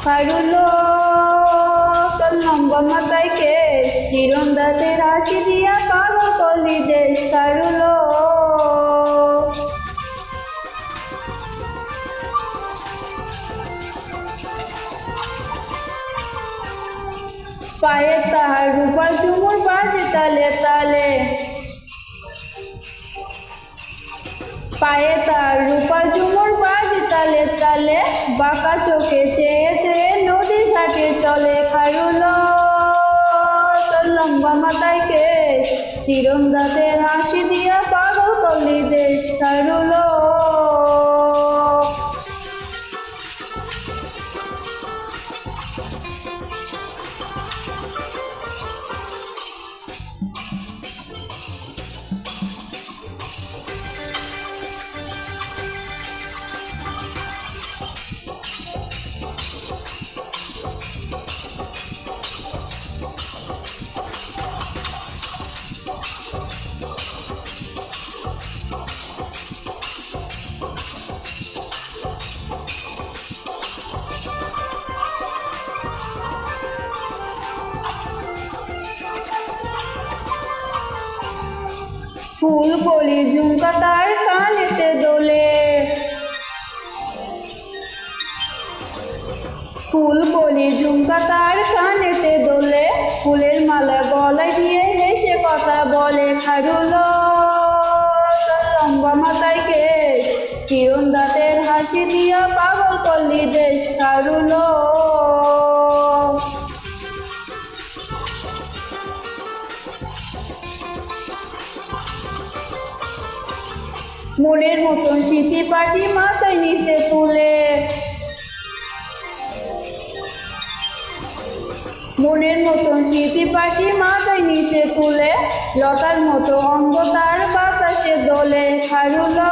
খারুলো তোর লম্বা মাথায় কেশ, চিরন দাঁতের হাসি দিয়া পাগল করলি দেশ। খারুলো পায়ে তাহার রূপার ঝুমুর বাজে তালে তালে, পায়ে তার রূপার ঝুমুর বাজে তালে তালে, বাঁকা চোখে চেয়ে চেয়ে নদীর ঘাটে চলে। খারুলো তোর লম্বা মাথায় কেশ, চিরন দাঁতের হাসি দিয়া পাগল করলি দেশ। খারুলো ফুল কলি ঝুমকা তার কানেতে দোলে, ফুল কলি ঝুমকা তার কানেতে দোলে, ফুলের মালা গলায় দিয়ে হেসে কথা বলে। খারুলো তোর লম্বা মাথায় কেশ, চিরন দাঁতের হাসি দিয়া পাগল করলি দেশ। খারুলো মনের মতন স্মৃতি পাটি মাথায় নিচে তুলে, মনের মতন স্মৃতি পাটি মাথায় নিচে তুলে, লতার মতো অঙ্গ তার বাতাসে দোলে। খারুলো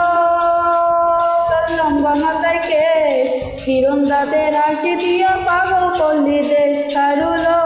তোর লম্বা মাথায় কেশ, চিরন দাঁতের হাসি দিয়া পাগল করলি দেশ। খারুলো